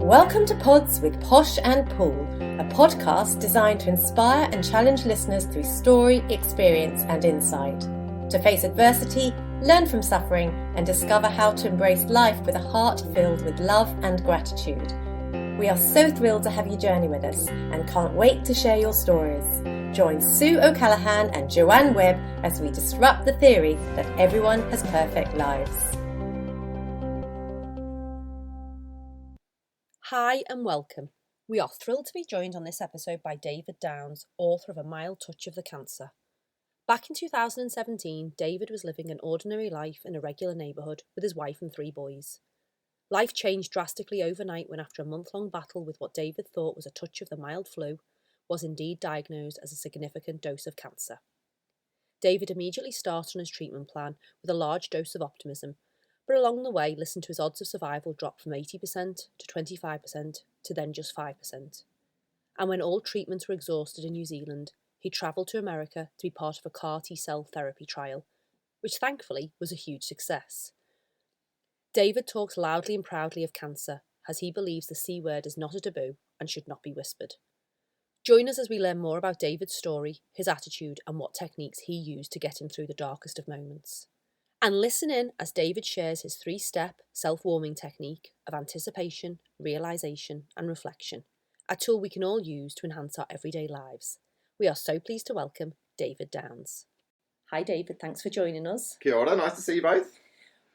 Welcome to Pods with Posh and Paul, a podcast designed to inspire and challenge listeners through story, experience and insight. To face adversity, learn from suffering and discover how to embrace life with a heart filled with love and gratitude. We are so thrilled to have you journey with us and can't wait to share your stories. Join Sue O'Callaghan and Joanne Webb as we disrupt the theory that everyone has perfect lives. Hi and welcome. We are thrilled to be joined on this episode by David Downs, author of A Mild Touch of the Cancer. Back in 2017, David was living an ordinary life in a regular neighbourhood with his wife and 3 boys. Life changed drastically overnight when, after a month-long battle with what David thought was a touch of the mild flu, was indeed diagnosed as a significant dose of cancer. David immediately started on his treatment plan with a large dose of optimism, but along the way listened to his odds of survival drop from 80% to 25% to then just 5%. And when all treatments were exhausted in New Zealand, he travelled to America to be part of a CAR T-cell therapy trial, which thankfully was a huge success. David talks loudly and proudly of cancer, as he believes the C word is not a taboo and should not be whispered. Join us as we learn more about David's story, his attitude and what techniques he used to get him through the darkest of moments. And listen in as David shares his 3-step self-warming technique of anticipation, realisation and reflection, a tool we can all use to enhance our everyday lives. We are so pleased to welcome David Downs. Hi David, thanks for joining us. Kia ora, nice to see you both.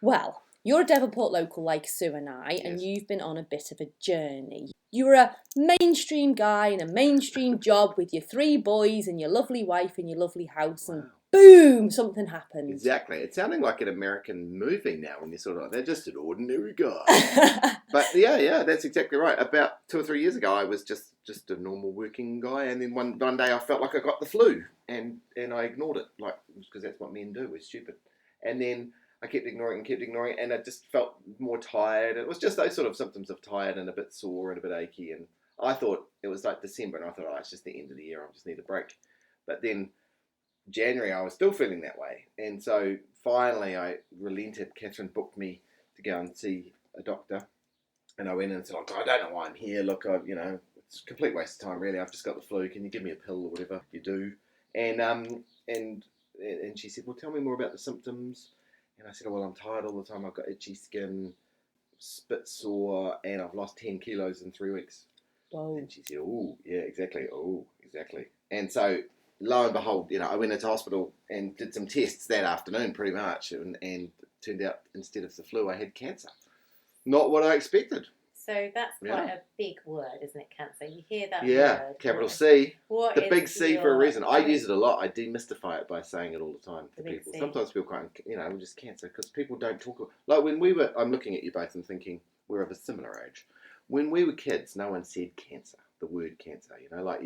Well, you're a Devonport local like Sue and I, and Yes. you've been on a bit of a journey. You were a mainstream guy in a mainstream job with your 3 boys and your lovely wife and your lovely house, and boom, something happened. Exactly. It's sounding like an American movie now when you're sort of like, they're just an ordinary guy. But yeah, that's exactly right. About 2 or 3 years ago, I was just a normal working guy, and then one day I felt like I got the flu, and I ignored it, like, because that's what men do, we're stupid. And then I kept ignoring it, and I just felt more tired. It was just those sort of symptoms of tired and a bit sore and a bit achy, and I thought it was like December, and I thought, it's just the end of the year, I just need a break. But then January, I was still feeling that way. And so finally I relented. Catherine booked me to go and see a doctor. And I went in and said, I don't know why I'm here. Look, it's a complete waste of time, really. I've just got the flu. Can you give me a pill or whatever you do? And she said, well, tell me more about the symptoms. And I said, well, I'm tired all the time. I've got itchy skin, spit sore, and I've lost 10 kilos in 3 weeks. Whoa. And she said, oh, yeah, exactly. And so lo and behold, I went into hospital and did some tests that afternoon pretty much, and turned out instead of the flu, I had cancer. Not what I expected. So that's quite a big word, isn't it, cancer? You hear that word. Yeah, capital C. What the is big C for a reason. I mean, use it a lot. I demystify it by saying it all the time to The big people. C. Sometimes people can't, just cancer, because people don't talk. Like when I'm looking at you both and thinking we're of a similar age. When we were kids, no one said cancer, the word cancer, like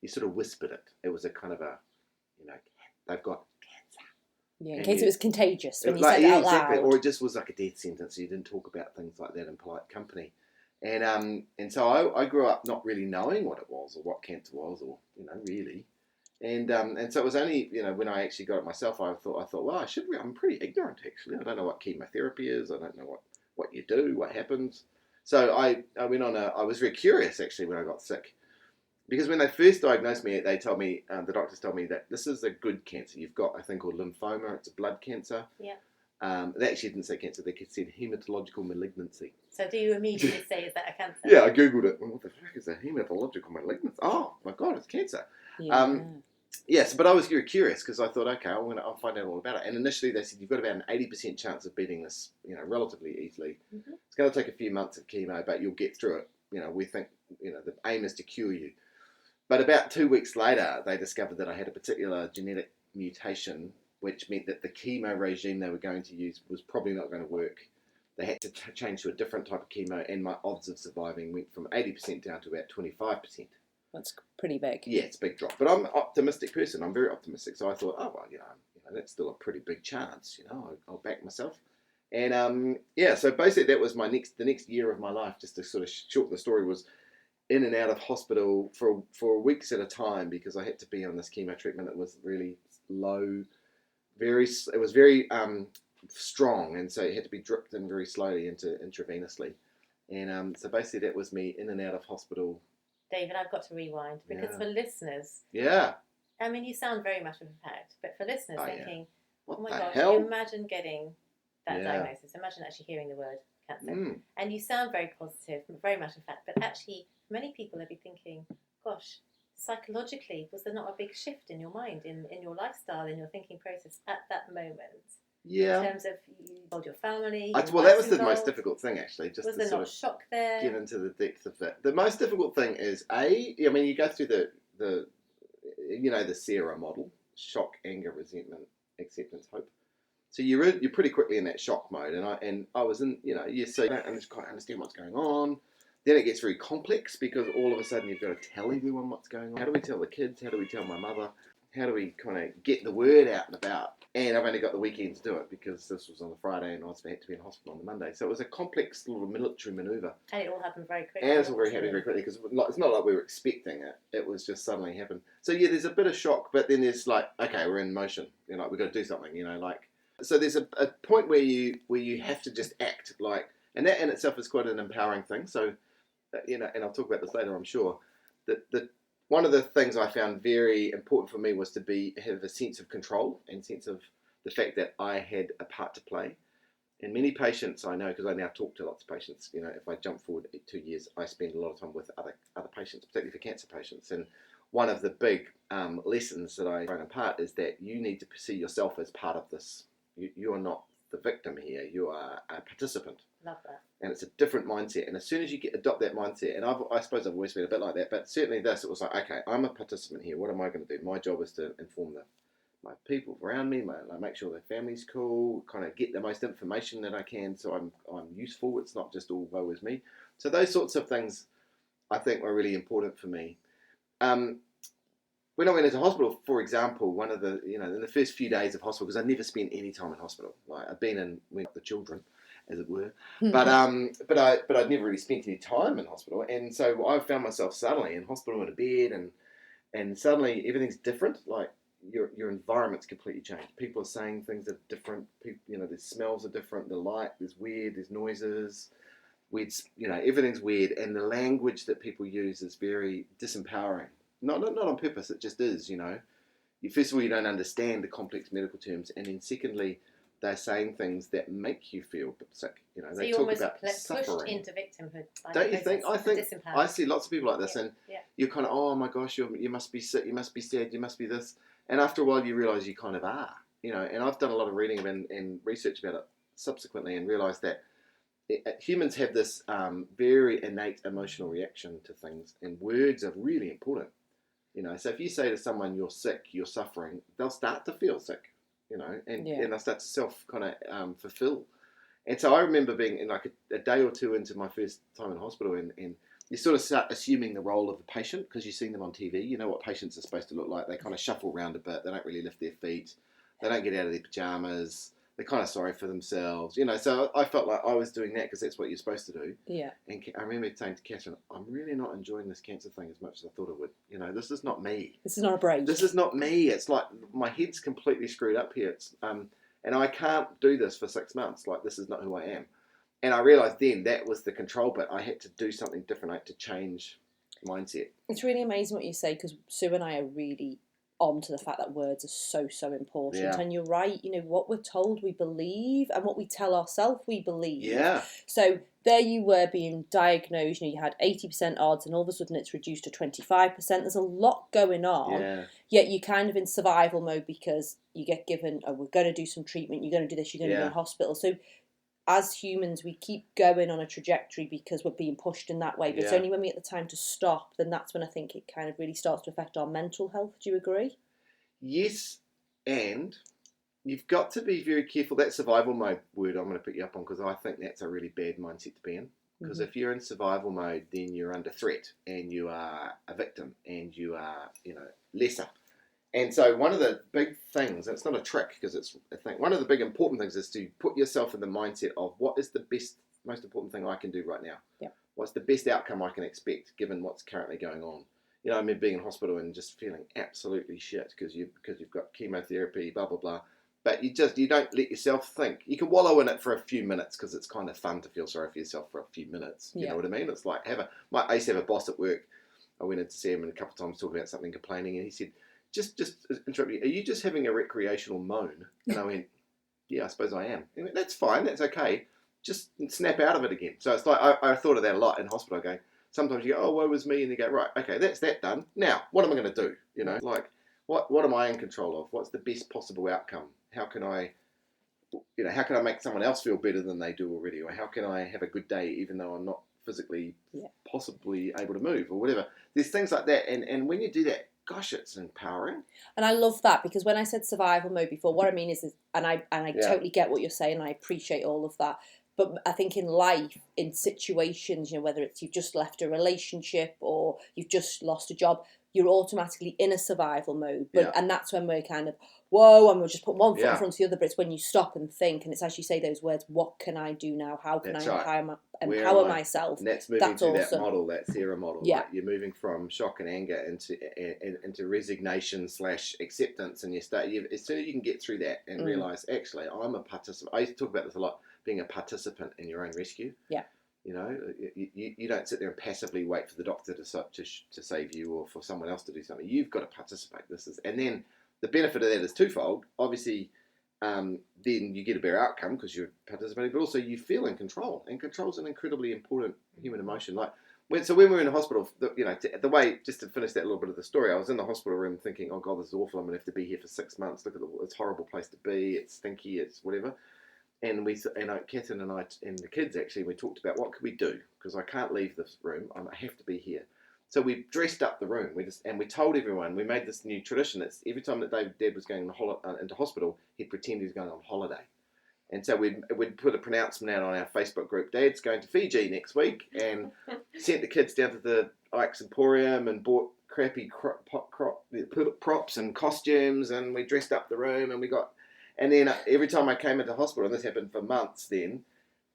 you sort of whispered it. It was a kind of a, they've got cancer. Yeah, in case it was contagious when you said it out exactly. loud. Or it just was like a death sentence. You didn't talk about things like that in polite company. And so I grew up not really knowing what it was or what cancer was, or really. And so it was only when I actually got it myself, I thought well, I'm pretty ignorant actually. I don't know what chemotherapy is. I don't know what you do, what happens. So I went on I was very curious actually when I got sick. Because when they first diagnosed me, they told me, the doctors told me that this is a good cancer. You've got a thing called lymphoma. It's a blood cancer. Yeah. They actually didn't say cancer. They said hematological malignancy. So do you immediately say, is that a cancer? Yeah, I Googled it. What the fuck is a hematological malignancy? Oh, my God, it's cancer. Yeah. Yes, but I was very curious because I thought, okay, I'll find out all about it. And initially they said, you've got about an 80% chance of beating this, relatively easily. Mm-hmm. It's going to take a few months of chemo, but you'll get through it. We think, the aim is to cure you. But about 2 weeks later, they discovered that I had a particular genetic mutation, which meant that the chemo regime they were going to use was probably not going to work. They had to change to a different type of chemo, and my odds of surviving went from 80% down to about 25%. That's pretty big. Yeah, it's a big drop. But I'm an optimistic person. I'm very optimistic. So I thought, oh, well, that's still a pretty big chance. I'll back myself. And so basically that was the next year of my life, just to sort of shorten the story, was in and out of hospital for weeks at a time because I had to be on this chemo treatment. It was really low, it was very strong, and so it had to be dripped in very slowly intravenously. And so basically that was me in and out of hospital. David, I've got to rewind because for listeners, yeah, I mean, you sound very much of a fact, but for listeners thinking, what oh my the gosh, hell? imagine getting that diagnosis. Imagine actually hearing the word cancer. And you sound very positive, very much of a fact, but actually many people will be thinking, gosh, psychologically, was there not a big shift in your mind, in your lifestyle, in your thinking process at that moment? Yeah. In terms of you told your family. Well, that was the most difficult thing, actually. Just was to there sort not of shock there? Get into the depth of it. The most difficult thing is you go through the the Sarah model: shock, anger, resentment, acceptance, hope. So you're pretty quickly in that shock mode, and I was in so you don't quite understand what's going on. Then it gets very complex because all of a sudden you've got to tell everyone what's going on. How do we tell the kids? How do we tell my mother? How do we kind of get the word out and about? And I've only got the weekend to do it because this was on the Friday and I had to be in hospital on the Monday. So it was a complex little military manoeuvre. And it all happened very quickly. And it's all happened very quickly because it's not like we were expecting it. It was just suddenly happened. So yeah, there's a bit of shock, but then there's like, okay, we're in motion. We've got to do something. So there's a point where you have to just act and that in itself is quite an empowering thing. So and I'll talk about this later, I'm sure. That one of the things I found very important for me was to have a sense of control and sense of the fact that I had a part to play. And many patients I know, because I now talk to lots of patients, if I jump forward 2 years, I spend a lot of time with other patients, particularly for cancer patients. And one of the big lessons that I thrown apart is that you need to see yourself as part of this. You are not the victim here, you are a participant. Love that. And it's a different mindset. And as soon as you adopt that mindset, and I suppose I've always been a bit like that, but certainly it was like, okay, I'm a participant here. What am I going to do? My job is to inform my people around me, make sure their family's cool, kind of get the most information that I can so I'm useful. It's not just all woe is me. So those sorts of things I think were really important for me. When I went into hospital, for example, one of the, in the first few days of hospital, because I never spent any time in hospital. Like I've been with the children, as it were, but I'd never really spent any time in hospital, and so I found myself suddenly in hospital in a bed, and suddenly everything's different. Like your environment's completely changed. People are saying things that are different. People, the smells are different. The light is weird. There's noises. Weird, everything's weird, and the language that people use is very disempowering. Not on purpose. It just is. First of all, you don't understand the complex medical terms, and then secondly, they're saying things that make you feel sick. So they you talk almost about pushed suffering into victimhood. Don't you think? I see lots of people like this, and you're kind of, oh my gosh, you must be sick, you must be sad, you must be this, and after a while you realise you kind of are. And I've done a lot of reading and research about it subsequently, and realised that humans have this very innate emotional reaction to things, and words are really important. So if you say to someone you're sick, you're suffering, they'll start to feel sick. And they'll start to self kind of fulfill. And so I remember being in like a day or two into my first time in hospital, and you sort of start assuming the role of the patient because you've seen them on TV. You know what patients are supposed to look like. They kind of shuffle around a bit. They don't really lift their feet. They don't get out of their pajamas. They're kind of sorry for themselves. So I felt like I was doing that because that's what you're supposed to do. Yeah. And I remember saying to Catherine, I'm really not enjoying this cancer thing as much as I thought I would. This is not me. This is not a break. This is not me. It's like my head's completely screwed up here. It's and I can't do this for 6 months. Like, this is not who I am. And I realised then that was the control bit. I had to do something different. I had to change mindset. It's really amazing what you say, because Sue and I are really on to the fact that words are so important. Yeah. And you're right, what we're told we believe and what we tell ourselves we believe. Yeah. So there you were being diagnosed, you had 80% odds and all of a sudden it's reduced to 25%. There's a lot going on. Yeah. Yet you're kind of in survival mode because you get given, oh, we're going to do some treatment, you're going to do this, you're going to go to hospital. So as humans, we keep going on a trajectory because we're being pushed in that way. But it's only when we get the time to stop, then that's when I think it kind of really starts to affect our mental health. Do you agree? Yes, and you've got to be very careful. That survival mode word I'm going to put you up on, because I think that's a really bad mindset to be in. Because if you're in survival mode, then you're under threat and you are a victim and you are, lesser. And so one of the big things, and it's not a trick because it's a thing, one of the big important things is to put yourself in the mindset of what is the most important thing I can do right now? Yeah. What's the best outcome I can expect given what's currently going on? I remember being in hospital and just feeling absolutely shit because you've got chemotherapy, blah, blah, blah. But you don't let yourself think. You can wallow in it for a few minutes because it's kind of fun to feel sorry for yourself for a few minutes. You know what I mean? It's like I used to have a boss at work. I went in to see him and a couple of times talking about something, complaining, and he said, just interrupt me. Are you just having a recreational moan? And I went, yeah, I suppose I am. He went, that's fine. That's okay. Just snap out of it again. So it's like I thought of that a lot in hospital. Going, sometimes you go, oh, woe was me, and you go, right, okay, that's that done. Now, what am I going to do? You know, like what am I in control of? What's the best possible outcome? How can I make someone else feel better than they do already? Or how can I have a good day even though I'm not physically possibly able to move or whatever? There's things like that. And when you do that, gosh, it's empowering. And I love that, because when I said survival mode before, what I mean is and I totally get what you're saying, and I appreciate all of that. But I think in life, in situations, whether it's you've just left a relationship or you've just lost a job, you're automatically in a survival mode. And that's when we're kind of, whoa, and we'll just put one foot in front of the other. But it's when you stop and think, and it's as you say those words, what can I do now? How can I empower myself? And that's moving to awesome. That model, that Sarah model. Yeah. Right? You're moving from shock and anger into resignation / acceptance, and as soon as you can get through that and realise, actually, I'm a participant. I used to talk about this a lot, being a participant in your own rescue. Yeah. You know, you don't sit there and passively wait for the doctor to save you or for someone else to do something. You've got to participate. And then the benefit of that is twofold. Obviously, then you get a better outcome because you're participating, but also you feel in control. And control is an incredibly important human emotion. Like when we were in the hospital, the way, just to finish that little bit of the story, I was in the hospital room thinking, oh God, this is awful. I'm going to have to be here for 6 months. Look at it's a horrible place to be. It's stinky. It's whatever. And Catherine and I and the kids actually, we talked about what could we do, because I can't leave this room. I have to be here. So we dressed up the room. We told everyone. We made this new tradition. It's every time that Dad was going into hospital, he'd pretend he was going on holiday. And so we'd put a pronouncement out on our Facebook group. Dad's going to Fiji next week, and sent the kids down to the Ike's Emporium and bought crappy props and costumes, and we dressed up the room, and then every time I came into hospital, and this happened for months then,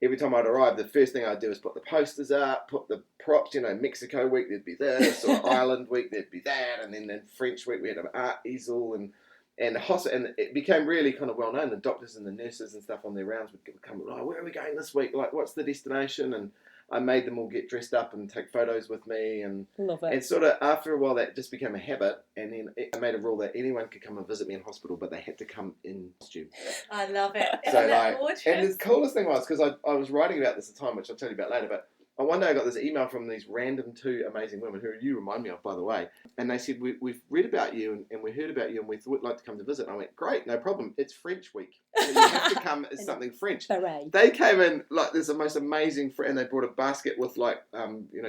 every time I'd arrive, the first thing I'd do is put the posters up, put the props, Mexico week, there'd be this, or Ireland week, there'd be that, and then French week, we had an art easel, and it became really kind of well known. The doctors and the nurses and stuff on their rounds would come, oh, where are we going this week? Like, what's the destination? And I made them all get dressed up and take photos with me, and love it. And sort of after a while that just became a habit, and then I made a rule that anyone could come and visit me in hospital, but they had to come in costume. I love it. So Isn't that gorgeous? And the coolest thing was, because I was writing about this at the time, which I'll tell you about later, but one day I got this email from these random two amazing women, who you remind me of, by the way, and they said, we've read about you and we heard about you and we thought you'd like to come to visit. And I went, great, no problem. It's French week. So you have to come as something French. Hooray. They came in like there's the most amazing, and they brought a basket with like,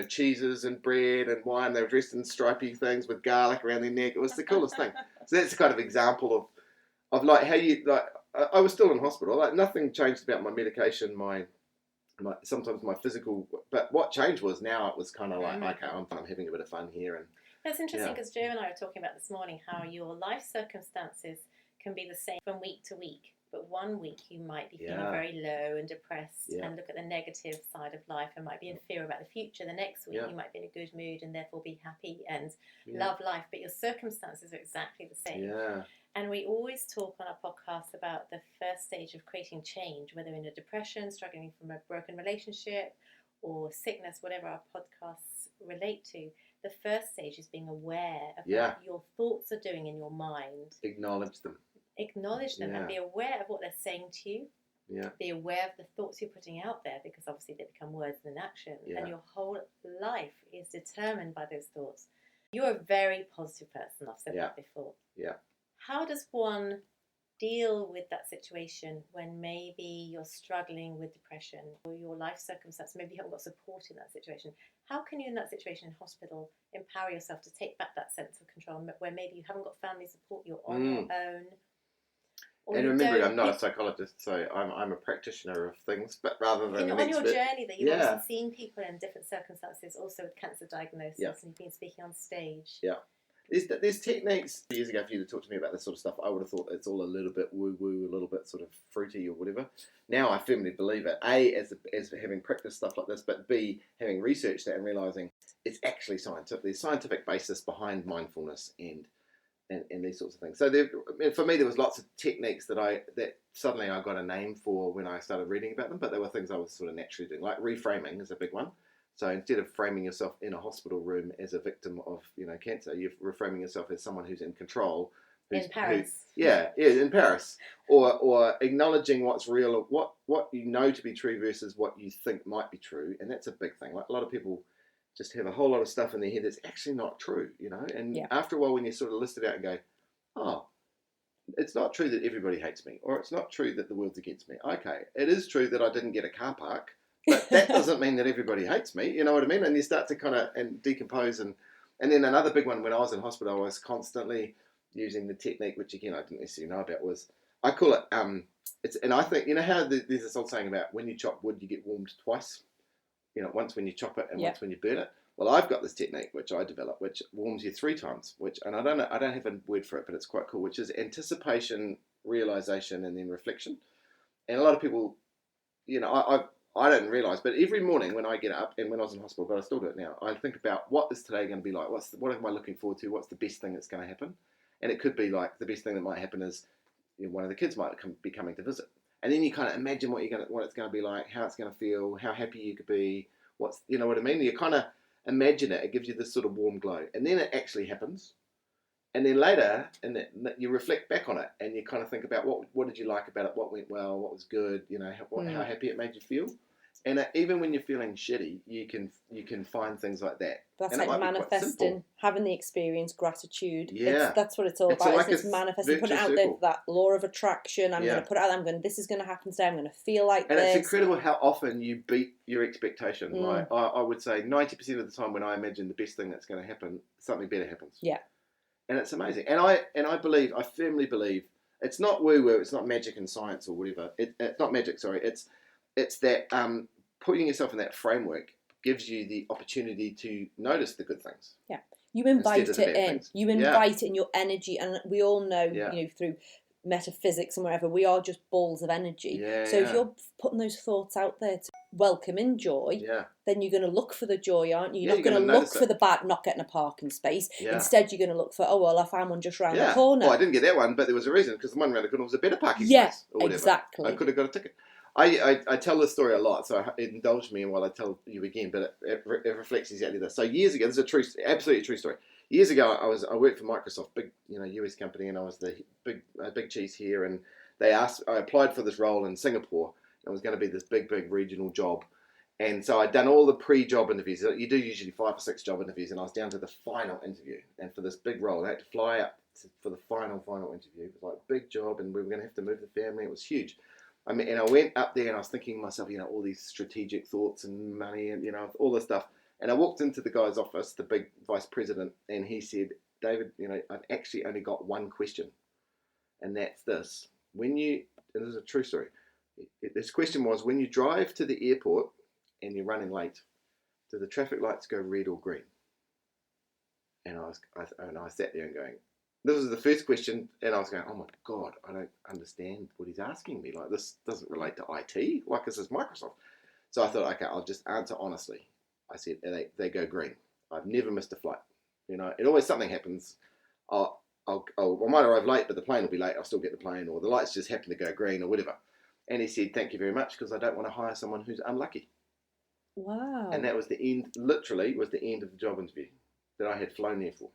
cheeses and bread and wine. They were dressed in stripy things with garlic around their neck. It was the coolest thing. So that's the kind of example of like how you, like, I was still in hospital. Like nothing changed about my medication, sometimes my physical, but what changed was now it was kind of like, okay, I'm having a bit of fun here. And that's interesting, because Joe and I were talking about this morning how your life circumstances can be the same from week to week, but one week you might be feeling very low and depressed and look at the negative side of life and might be in fear about the future. The next week you might be in a good mood and therefore be happy and love life, but your circumstances are exactly the same. And we always talk on our podcast about the first stage of creating change, whether in a depression, struggling from a broken relationship, or sickness, whatever our podcasts relate to. The first stage is being aware of what your thoughts are doing in your mind. Acknowledge them And be aware of what they're saying to you. Be aware of the thoughts you're putting out there, because obviously they become words and action. And your whole life is determined by those thoughts. You're a very positive person. I've said that before. How does one deal with that situation when maybe you're struggling with depression or your life circumstance, maybe you haven't got support in that situation? How can you, in that situation in hospital, empower yourself to take back that sense of control where maybe you haven't got family support, you're on your own? And remember, I'm not a psychologist, so I'm a practitioner of things, but rather than on your journey that you've obviously seen people in different circumstances, also with cancer diagnosis, and you've been speaking on stage. There's techniques. Years ago, for you to talk to me about this sort of stuff, I would have thought it's all a little bit woo-woo, a little bit sort of fruity or whatever. Now I firmly believe it. A, as having practiced stuff like this, but B, having researched that and realising it's actually scientific. There's scientific basis behind mindfulness and and these sorts of things. So for me, there was lots of techniques that suddenly I got a name for when I started reading about them, but they were things I was sort of naturally doing. Like reframing is a big one. So instead of framing yourself in a hospital room as a victim of cancer, you're reframing yourself as someone who's in control. In Paris. In Paris. Or acknowledging what's real, or what you know to be true versus what you think might be true, and that's a big thing. Like a lot of people just have a whole lot of stuff in their head that's actually not true, And after a while, when you sort of list it out and go, oh, it's not true that everybody hates me, or it's not true that the world's against me. Okay, it is true that I didn't get a car park, but that doesn't mean that everybody hates me. You know what I mean? And you start to kind of decompose, and then another big one when I was in hospital, I was constantly using the technique, which again I didn't necessarily know about, was I call it and I think how there's this old saying about when you chop wood you get warmed twice. Once when you chop it and once when you burn it. Well, I've got this technique which I developed, which warms you 3 times. And I don't have a word for it, but it's quite cool. Which is anticipation, realization, and then reflection. And a lot of people, I don't realise, but every morning when I get up, and when I was in hospital, but I still do it now, I think about what is today going to be like. What am I looking forward to? What's the best thing that's going to happen? And it could be like the best thing that might happen is one of the kids might be coming to visit. And then you kind of imagine what it's going to be like, how it's going to feel, how happy you could be, you know what I mean? You kind of imagine it. It gives you this sort of warm glow. And then it actually happens. And then later, you reflect back on it, and you kind of think about what did you like about it, what went well, what was good, how happy it made you feel. And even when you're feeling shitty, you can find things like that. That's like manifesting, having the experience, gratitude. Yeah. That's what it's all about. It's manifesting, putting it out there, that law of attraction. I'm going to put it out there. This is going to happen today. I'm going to feel like this. And it's incredible how often you beat your expectation. Like I would say 90% of the time when I imagine the best thing that's going to happen, something better happens. Yeah. And it's amazing. And I firmly believe, it's not woo-woo, it's not magic and science or whatever. It's not magic, sorry. It's that putting yourself in that framework gives you the opportunity to notice the good things. Yeah. You invite it in. Things. You invite it in your energy. And we all know, through metaphysics and wherever, we are just balls of energy. So if you're putting those thoughts out there to welcome in joy, then you're going to look for the joy, aren't you? You're not going to look for the bad, not getting a parking space. Instead, you're going to look for, I found one just round the corner. Well, I didn't get that one, but there was a reason, because the one round the corner was a better parking space. Or whatever. Exactly. I could have got a ticket. I tell this story a lot, so indulge me while I tell you again, but it reflects exactly this. So years ago, this is absolutely true story. Years ago, I worked for Microsoft, big US company, and I was the big cheese here, and I applied for this role in Singapore. It was going to be this big regional job, and so I'd done all the pre-job interviews. You do usually 5 or 6 job interviews, and I was down to the final interview, and for this big role, I had to fly up for the final interview. It was like a big job, and we were going to have to move the family. It was huge. And I went up there and I was thinking to myself, all these strategic thoughts and money and, all this stuff. And I walked into the guy's office, the big vice president, and he said, David, I've actually only got one question. And that's this. And this is a true story. This question was, when you drive to the airport and you're running late, do the traffic lights go red or green? And I sat there and going, this was the first question, and I was going, oh my God, I don't understand what he's asking me. Like, this doesn't relate to IT. Like, this is Microsoft. So I thought, okay, I'll just answer honestly. I said, they go green. I've never missed a flight. It always something happens. I might arrive late, but the plane will be late. I'll still get the plane, or the lights just happen to go green, or whatever. And he said, thank you very much, because I don't want to hire someone who's unlucky. Wow. And that was the end, literally, was the end of the job interview that I had flown there for.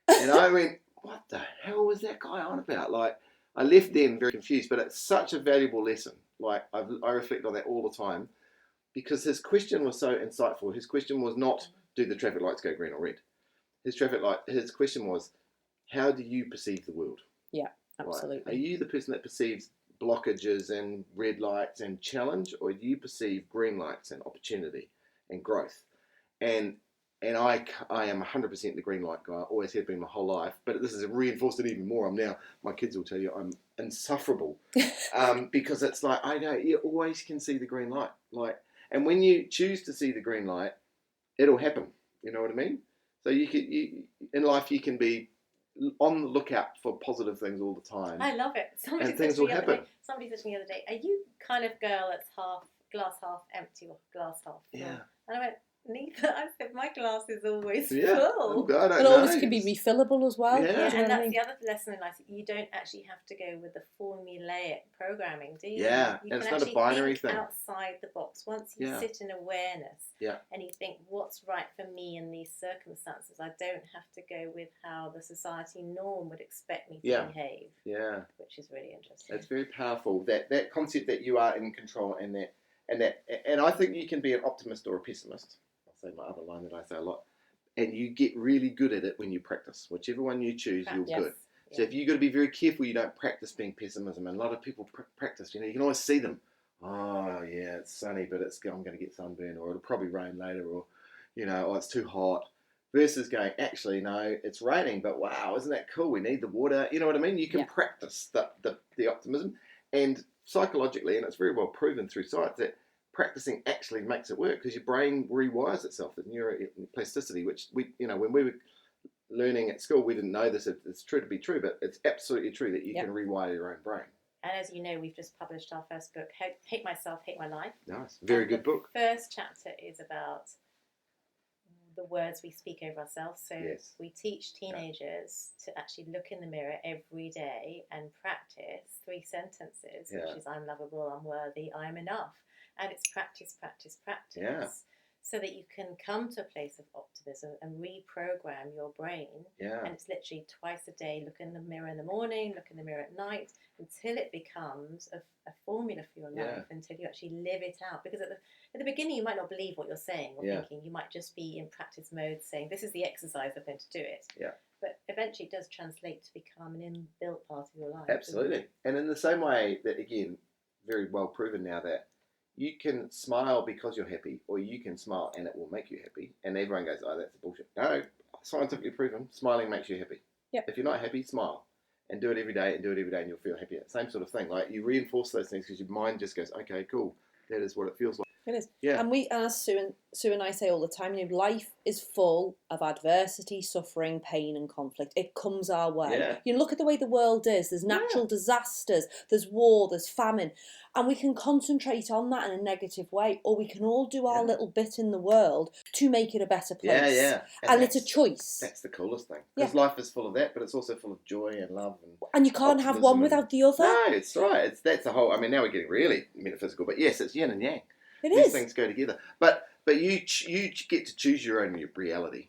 And I went, what the hell was that guy on about? Like, I left then very confused, but it's such a valuable lesson. Like, I reflect on that all the time, because his question was so insightful. His question was not, do the traffic lights go green or red? His question was, how do you perceive the world? Yeah, absolutely. Like, are you the person that perceives blockages and red lights and challenge, or do you perceive green lights and opportunity and growth? And I am 100% the green light guy. I always have been my whole life. But this has reinforced it even more. My kids will tell you I'm insufferable. Because it's like, I know, you always can see the green light. And when you choose to see the green light, it'll happen. You know what I mean? So in life, you can be on the lookout for positive things all the time. I love it. And things will happen. Somebody said to me the other day, are you kind of girl that's glass half empty or glass half full? Yeah. And I went, Neither. I said my glass is always Yeah. full. I don't It know. always can be refillable as well. Yeah. Do you know And what I that's mean? the other lesson in life. You don't actually have to go with the formulaic programming, do you? Yeah, You and can it's not a actually binary think thing. outside the box. Once you Yeah. sit in awareness Yeah. and you think, what's right for me in these circumstances? I don't have to go with how the society norm would expect me to behave. Yeah. Which is really interesting. It's very powerful, that concept that you are in control, and I think you can be an optimist or a pessimist. I'll say my other line that I say a lot. And you get really good at it when you practice. Whichever one you choose, you're good. So if you've got to be very careful you don't practice being pessimism. And a lot of people practice, you can always see them. Oh, yeah, it's sunny, but I'm going to get sunburn, or it'll probably rain later, or, oh, it's too hot. Versus going, actually, no, it's raining, but wow, isn't that cool? We need the water. You know what I mean? You can practice the optimism. And psychologically, and it's very well proven through science, that practicing actually makes it work, because your brain rewires itself. There's neuroplasticity, which when we were learning at school, we didn't know this. It's true to be true, but it's absolutely true that you can rewire your own brain. And as you know, we've just published our first book, Hate Myself, Hate My Life. Nice. Very good book. The first chapter is about the words we speak over ourselves. So we teach teenagers to actually look in the mirror every day and practice 3 sentences, which is I'm lovable, I'm worthy, I'm enough. And it's practice, practice, practice. Yeah. So that you can come to a place of optimism and reprogram your brain. Yeah. And it's literally twice a day. Look in the mirror in the morning, look in the mirror at night, until it becomes a formula for your life, until you actually live it out. Because at the beginning, you might not believe what you're saying or thinking. You might just be in practice mode saying, this is the exercise, I'm going to do it. Yeah. But eventually it does translate to become an inbuilt part of your life. Absolutely. And in the same way that, again, very well proven now, that you can smile because you're happy, or you can smile and it will make you happy. And everyone goes, oh, that's bullshit. No, scientifically proven, smiling makes you happy. Yep. If you're not happy, smile. And do it every day, and you'll feel happier. Same sort of thing. Like, you reinforce those things because your mind just goes, okay, cool. That is what it feels like. It is. Yeah. And as Sue and I say all the time, life is full of adversity, suffering, pain and conflict. It comes our way. Yeah. You look at the way the world is. There's natural disasters, there's war, there's famine. And we can concentrate on that in a negative way, or we can all do our little bit in the world to make it a better place. Yeah. And it's a choice. That's the coolest thing. Because life is full of that, but it's also full of joy and love. And you can't have one without the other. No, it's right. That's the whole... I mean, now we're getting really metaphysical, but yes, it's yin and yang. These things go together. But you get to choose your own reality.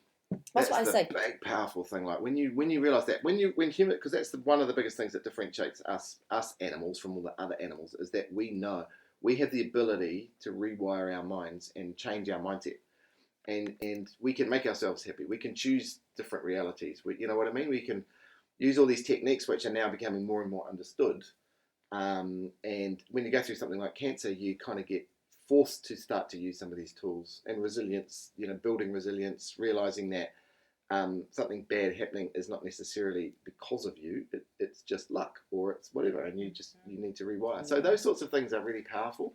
That's what I say. Big, powerful thing. Like when you realise that, when human, because that's one of the biggest things that differentiates us animals from all the other animals, is that we know we have the ability to rewire our minds and change our mindset, and we can make ourselves happy. We can choose different realities. You know what I mean? We can use all these techniques, which are now becoming more and more understood. And when you go through something like cancer, you kind of get forced to start to use some of these tools. And resilience, building resilience, realizing that something bad happening is not necessarily because of you, it's just luck, or it's whatever, and you need to rewire. So those sorts of things are really powerful.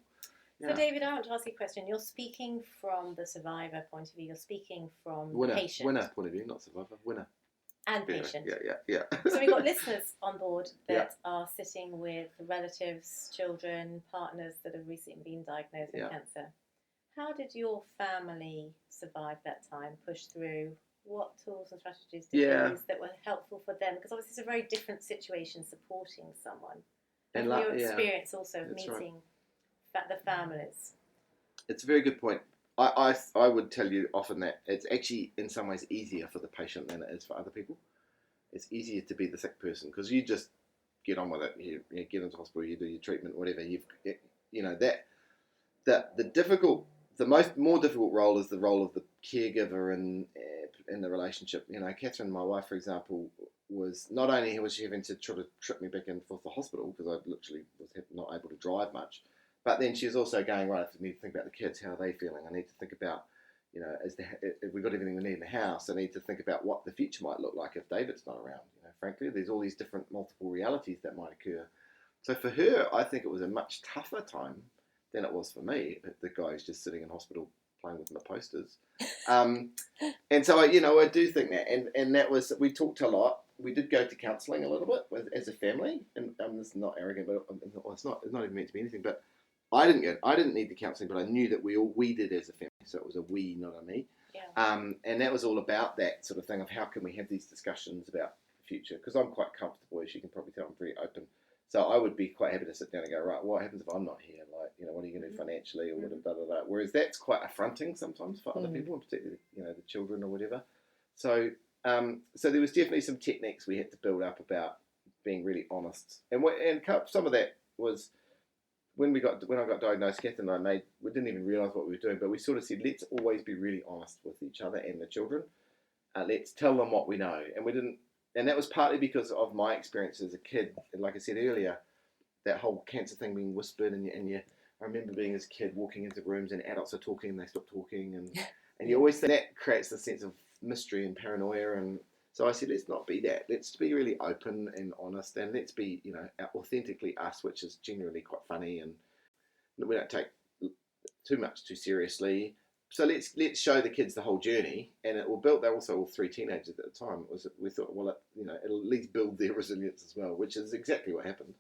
So David, I want to ask you a question. You're speaking from the survivor point of view. You're speaking from the patient. Winner point of view, not survivor. Winner. And patient. Yeah. So we've got listeners on board that are sitting with relatives, children, partners that have recently been diagnosed with cancer. How did your family survive that time, push through? What tools and strategies did you use that were helpful for them? Because obviously it's a very different situation supporting someone. And your experience also of meeting the families. It's a very good point. I would tell you often that it's actually in some ways easier for the patient than it is for other people. It's easier to be the sick person because you just get on with it. You get into hospital, you do your treatment, whatever. The more difficult role is the role of the caregiver in the relationship. Catherine, my wife, for example, was not only was she having to try to trip me back and forth to the hospital because I literally was not able to drive much. But then she's also going, right, I need to think about the kids, how are they feeling? I need to think about, if we've got everything we need in the house, I need to think about what the future might look like if David's not around. Frankly, there's all these different multiple realities that might occur. So for her, I think it was a much tougher time than it was for me. The guy who's just sitting in hospital playing with my posters. And so, I do think that. And that was, we talked a lot. We did go to counselling a little bit as a family. And this is not arrogant, but it's not even meant to be anything. But I didn't need the counselling, but I knew that we did as a family. so it was a we, not a me. Yeah. And that was all about that sort of thing of how can we have these discussions about the future, because I'm quite comfortable, as you can probably tell. I'm very open, so I would be quite happy to sit down and go, right, what happens if I'm not here? Like, what are you going to do financially, or whatever, blah, blah, blah. Whereas that's quite affronting sometimes for other people, particularly the children or whatever. So so there was definitely some techniques we had to build up about being really honest, and some of that was when I got diagnosed. Catherine and I we didn't even realise what we were doing, but we sort of said, let's always be really honest with each other and the children. Let's tell them what we know, and we didn't. And that was partly because of my experience as a kid. And like I said earlier, that whole cancer thing being whispered, and I remember being as a kid walking into rooms and adults are talking and they stop talking, and you always think that creates a sense of mystery and paranoia. And so I said, let's not be that. Let's be really open and honest, and let's be authentically us, which is generally quite funny, and we don't take too much too seriously. So let's show the kids the whole journey, and it will build. They're also all three teenagers at the time. We thought, well, it'll at least build their resilience as well, which is exactly what happened.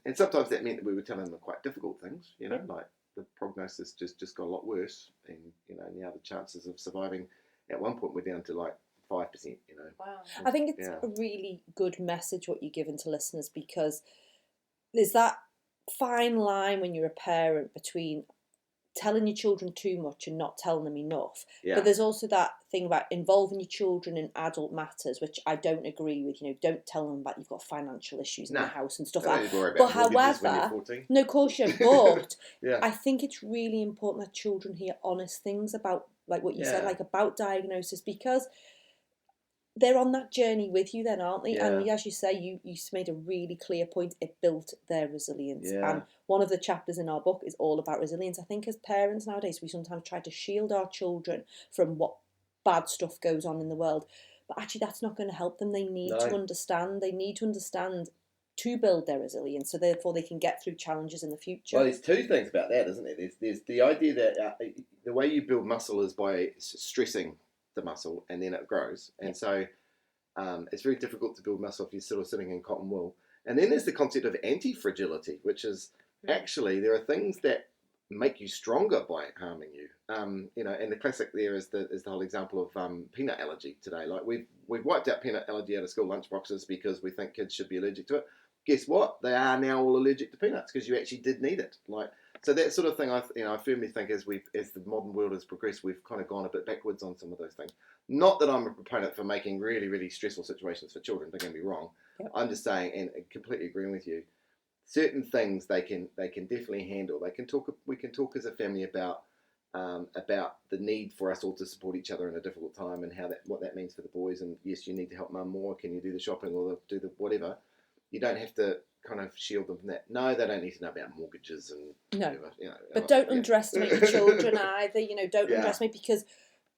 And sometimes that meant that we were telling them quite difficult things, like the prognosis just got a lot worse, and now the chances of surviving at one point were down to like 5%. Wow. I think it's a really good message what you're giving to listeners, because there's that fine line when you're a parent between telling your children too much and not telling them enough. Yeah. But there's also that thing about involving your children in adult matters, which I don't agree with. Don't tell them that you've got financial issues in the house and stuff like that. But however, no, of course you but I think it's really important that children hear honest things about, like what you said, like about diagnosis, because they're on that journey with you then, aren't they? Yeah. And as you say, you made a really clear point. It built their resilience. Yeah. And one of the chapters in our book is all about resilience. I think as parents nowadays, we sometimes try to shield our children from what bad stuff goes on in the world. But actually, that's not going to help them. They need to understand. They need to understand to build their resilience, so therefore they can get through challenges in the future. Well, there's two things about that, isn't there? There's the idea that the way you build muscle is by stressing the muscle, and then it grows. And so it's very difficult to build muscle if you're sort of sitting in cotton wool. And then there's the concept of anti-fragility, which is actually there are things that make you stronger by harming you. And the classic there is the whole example of peanut allergy today. Like we've wiped out peanut allergy out of school lunchboxes because we think kids should be allergic to it. Guess what? They are now all allergic to peanuts because you actually did need it. So that sort of thing, I firmly think as the modern world has progressed, we've kind of gone a bit backwards on some of those things. Not that I'm a proponent for making really, really stressful situations for children. Don't get me wrong. Yep. I'm just saying, and completely agreeing with you, certain things they can definitely handle. We can talk as a family about the need for us all to support each other in a difficult time, and what that means for the boys. And yes, you need to help mum more. Can you do the shopping or do the whatever? You don't have to kind of shield them from that. No, they don't need to know about mortgages and whatever. But don't underestimate your children either. Don't underestimate, because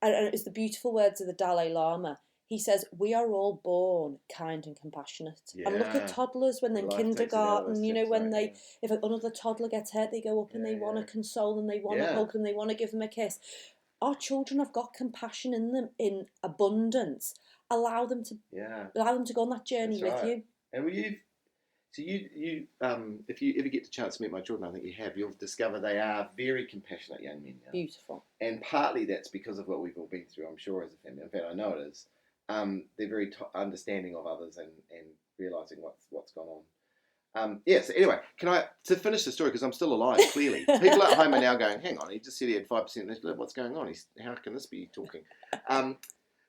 and it's the beautiful words of the Dalai Lama. He says, we are all born kind and compassionate. Yeah. And look at toddlers when they're in kindergarten, if another toddler gets hurt, they go up and they want to console them, they want to hug them, they want to give them a kiss. Our children have got compassion in them in abundance. Allow them to go on that journey with you. And if you ever get the chance to meet my children, I think you have, you'll discover they are very compassionate young men now. Beautiful. And partly that's because of what we've all been through, I'm sure, as a family. In fact, I know it is. They're very understanding of others and realising what's gone on. So anyway, to finish the story, because I'm still alive, clearly. People at home are now going, hang on, he just said he had 5%. What's going on? How can this be talking?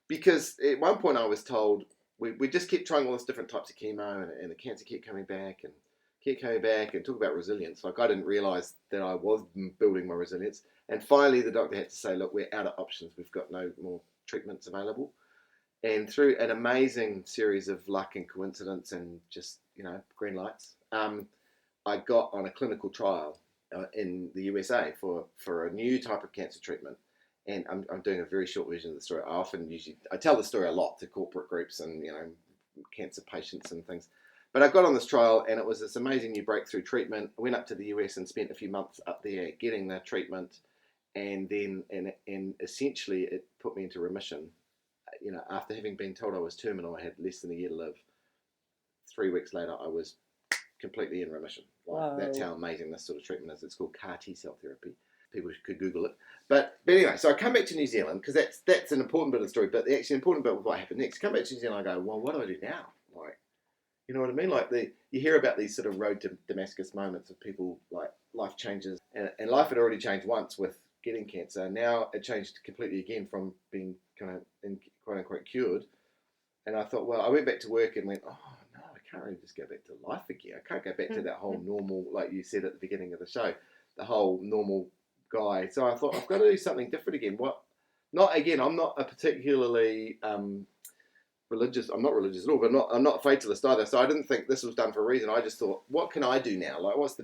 Because at one point I was told, we just kept trying all this different types of chemo, and the cancer kept coming back and talk about resilience. Like, I didn't realise that I was building my resilience. And finally the doctor had to say, look, we're out of options. We've got no more treatments available. And through an amazing series of luck and coincidence and just, green lights, I got on a clinical trial in the USA for a new type of cancer treatment. And I'm doing a very short version of the story. I tell the story a lot to corporate groups and, cancer patients and things. But I got on this trial, and it was this amazing new breakthrough treatment. I went up to the US and spent a few months up there getting the treatment. And then, and essentially it put me into remission. After having been told I was terminal, I had less than a year to live. 3 weeks later, I was completely in remission. That's how amazing this sort of treatment is. It's called CAR T-cell therapy. people could Google it. But anyway, so I come back to New Zealand because that's an important bit of the story. But the actually important bit of what happened next. Come back to New Zealand, I go, well, what do I do now? Like, you know what I mean? Like you hear about these sort of road to Damascus moments of people like life changes, and life had already changed once with getting cancer. Now it changed completely again from being kind of quote unquote cured. And I thought, well, I went back to work and went, oh no, I can't really just go back to life again. I can't go back to that whole normal, like you said at the beginning of the show, the whole normal guy. So I thought I've got to do something different again. What? Not again. I'm not a particularly religious. I'm not religious at all, but I'm not fatalist either. So I didn't think this was done for a reason. I just thought, what can I do now? Like, what's the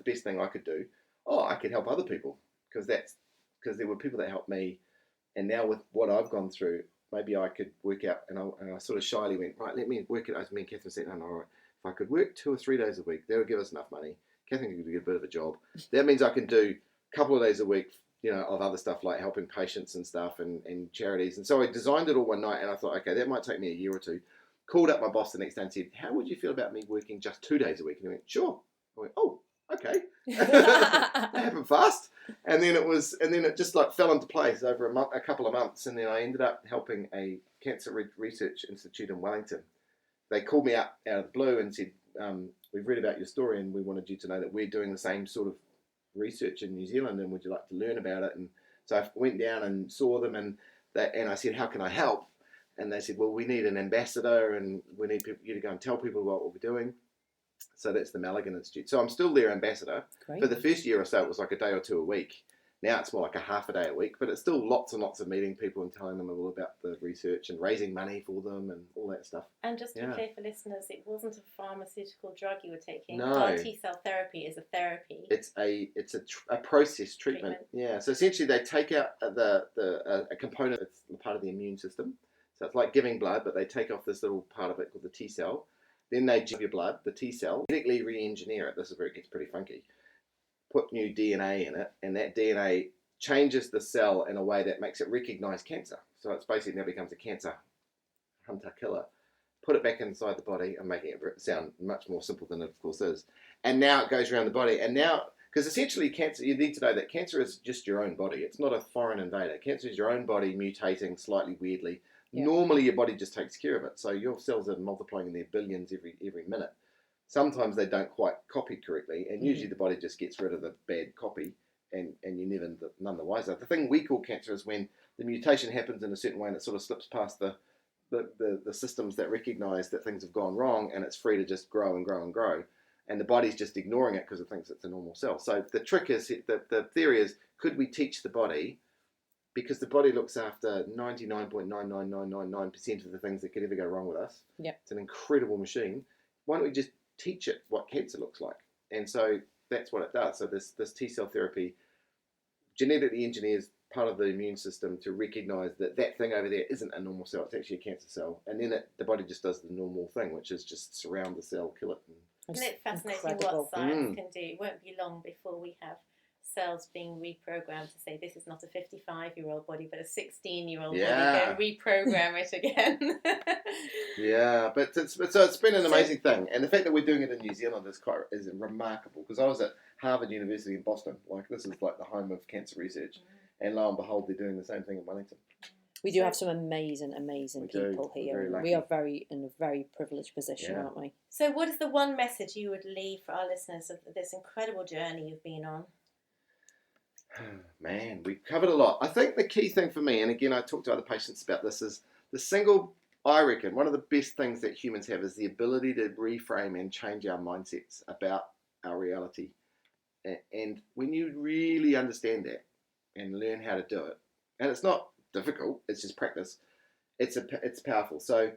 best thing I could do? Oh, I could help other people because there were people that helped me, and now with what I've gone through, maybe I could work out. And I sort of shyly went, right, let me work it out. Me and Catherine said, no, all right. If I could work 2 or 3 days a week, that would give us enough money. Catherine could get a bit of a job. That means I can do a couple of days a week, of other stuff like helping patients and stuff and charities. And so I designed it all one night, and I thought, okay, that might take me a year or two. Called up my boss the next day and said, how would you feel about me working just 2 days a week? And he went, sure. I went, oh, okay. That happened fast. And then it just like fell into place over a couple of months. And then I ended up helping a cancer research institute in Wellington. They called me up out of the blue and said, we've read about your story and we wanted you to know that we're doing the same sort of research in New Zealand, and would you like to learn about it? And so I went down and saw them, and I said, how can I help? And they said, well, we need an ambassador, and we need you to go and tell people about what we're doing. So that's the Maligan Institute. So I'm still their ambassador. Great. For the first year or so, it was like a day or two a week. Now it's more like a half a day a week, but it's still lots and lots of meeting people and telling them all about the research and raising money for them and all that stuff. And just to be clear for listeners, it wasn't a pharmaceutical drug you were taking. No. CAR T-cell therapy is a therapy. It's a process treatment. Yeah. So essentially, they take out a component that's part of the immune system. So it's like giving blood, but they take off this little part of it called the T cell. Then they give your blood, the T cell, genetically re-engineer it. This is where it gets pretty funky. Put new DNA in it, and that DNA changes the cell in a way that makes it recognize cancer. So it's basically now becomes a cancer hunter killer. Put it back inside the body. I'm making it sound much more simple than it of course is. And now it goes around the body. And now, because essentially cancer, you need to know that cancer is just your own body. It's not a foreign invader. Cancer is your own body mutating slightly weirdly. Yeah. Normally your body just takes care of it. So your cells are multiplying in their billions every minute. Sometimes they don't quite copy correctly, and usually the body just gets rid of the bad copy, and you're none the wiser. The thing we call cancer is when the mutation happens in a certain way and it sort of slips past the systems that recognise that things have gone wrong, and it's free to just grow and grow and grow, and the body's just ignoring it because it thinks it's a normal cell. So the trick is, the theory is, could we teach the body, because the body looks after 99.99999% of the things that could ever go wrong with us. Yep. It's an incredible machine. Why don't we just teach it what cancer looks like? And so that's what it does. So this T-cell therapy genetically engineers part of the immune system to recognise that thing over there isn't a normal cell, it's actually a cancer cell. And then the body just does the normal thing, which is just surround the cell, kill it. Isn't it fascinating what science can do? It won't be long before we have cells being reprogrammed to say this is not a 55-year-old body but a 16-year-old body. Go reprogram it again. Yeah, but it's been an amazing thing, and the fact that we're doing it in New Zealand is remarkable, because I was at Harvard University in Boston. Like, this is like the home of cancer research, and lo and behold, they're doing the same thing in Wellington. We do have some amazing people here. We are in a very privileged position, aren't we? So what is the one message you would leave for our listeners of this incredible journey you've been on? Man, we've covered a lot. I think the key thing for me, and again, I talk to other patients about this, is I reckon one of the best things that humans have is the ability to reframe and change our mindsets about our reality. And when you really understand that and learn how to do it, and it's not difficult, it's just practice, it's powerful. So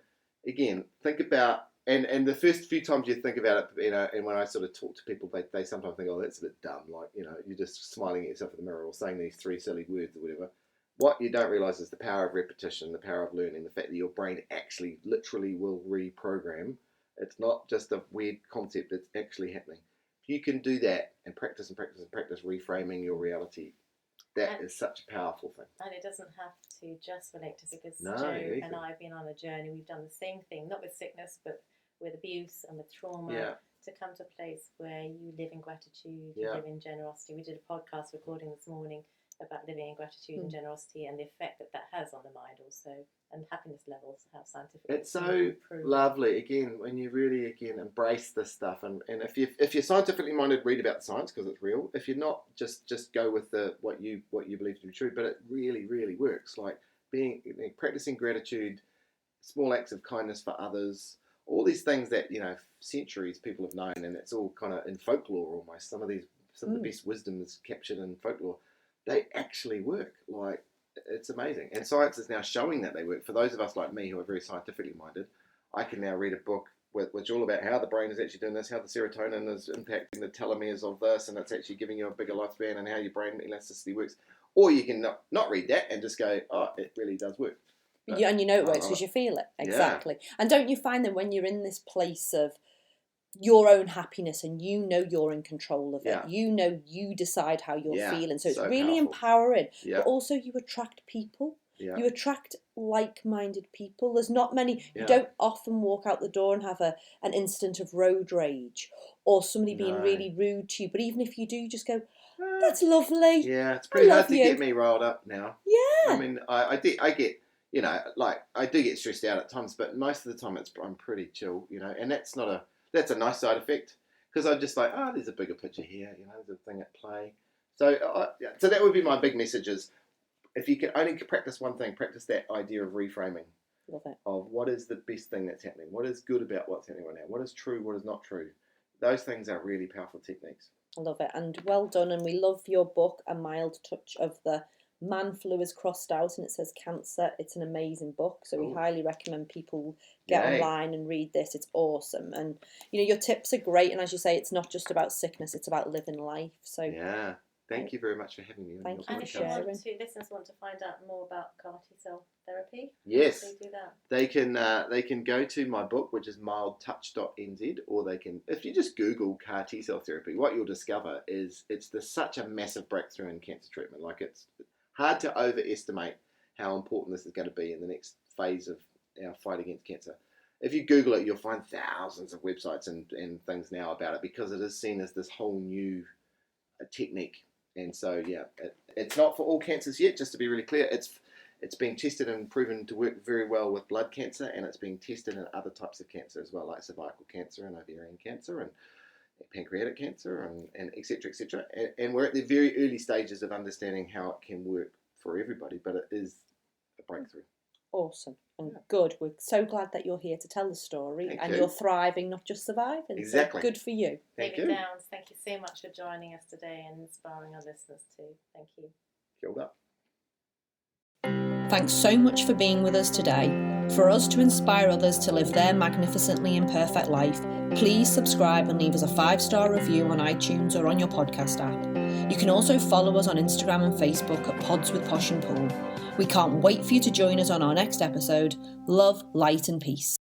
again, think about, and the first few times you think about it, and when I sort of talk to people, they sometimes think, oh, that's a bit dumb, like, you're just smiling at yourself in the mirror or saying these 3 silly words or whatever. What you don't realise is the power of repetition, the power of learning, the fact that your brain actually literally will reprogram. It's not just a weird concept, it's actually happening. If you can do that and practice and practice and practice reframing your reality, that is such a powerful thing. And it doesn't have to just relate to, because No, Joe and I have been on a journey. We've done the same thing, not with sickness, but with abuse and with trauma, to come to a place where you live in gratitude, you Yeah. live in generosity. We did a podcast recording this morning about living in gratitude and generosity and the effect that has on the mind also, and happiness levels, how scientific It's so proven. lovely, again, when you really, again, embrace this stuff. And if you're scientifically minded, read about the science because it's real. If you're not, just go with what you believe to be true. But it really, really works. Like practicing gratitude, small acts of kindness for others, all these things that, centuries people have known, and it's all kind of in folklore almost. Some of the best wisdom is captured in folklore. They actually work. Like, it's amazing. And science is now showing that they work. For those of us like me who are very scientifically minded, I can now read a book which is all about how the brain is actually doing this, how the serotonin is impacting the telomeres of this, and it's actually giving you a bigger lifespan, and how your brain elasticity works. Or you can not read that and just go, oh, it really does work. But, and you know it works because you feel it. Exactly. Yeah. And don't you find that when you're in this place of your own happiness and you're in control of it, you decide how you're feeling, so it's really powerful. Empowering, but also you attract people. You attract like-minded people. There's not many. You don't often walk out the door and have an instant of road rage or somebody being really rude to you, but even if you do, you just go, that's lovely. Yeah, it's pretty hard to get me riled up now. I mean, I get, I do get stressed out at times, but most of the time I'm pretty chill, and that's a nice side effect, because I'm just like, there's a bigger picture here, there's a thing at play. So that would be my big message is, if you can only practice one thing, practice that idea of reframing. Love it. Of what is the best thing that's happening, what is good about what's happening right now, what is true, what is not true. Those things are really powerful techniques. I love it, and well done. And we love your book, A Mild Touch of the Man Flu is Crossed Out, and it says cancer. It's an amazing book, so we highly recommend people get online and read this. It's awesome, and your tips are great, and as you say, it's not just about sickness, it's about living life. So thank you very much for having me. Thank you for sharing. Listeners want to find out more about CAR T-cell therapy, yes, how do they do that? They can go to my book, which is mildtouch.nz, or they can, if you just Google CAR T-cell therapy, what you'll discover is such a massive breakthrough in cancer treatment. Like, it's hard to overestimate how important this is going to be in the next phase of our fight against cancer. If you Google it, you'll find thousands of websites and things now about it, because it is seen as this whole new technique. And so, it's not for all cancers yet, just to be really clear. It's been tested and proven to work very well with blood cancer, and it's being tested in other types of cancer as well, like cervical cancer and ovarian cancer and pancreatic cancer and et cetera, et cetera. And we're at the very early stages of understanding how it can work for everybody, but it is a breakthrough. Awesome and good. We're so glad that you're here to tell the story, and you're thriving, not just surviving. Exactly. So good for you. David Downs, thank you so much for joining us today and inspiring our listeners too. Thank you. Killed up. Thanks so much for being with us today. For us to inspire others to live their magnificently imperfect life, please subscribe and leave us a 5-star review on iTunes or on your podcast app. You can also follow us on Instagram and Facebook at Pods with Posh and Pool. We can't wait for you to join us on our next episode. Love, light and peace.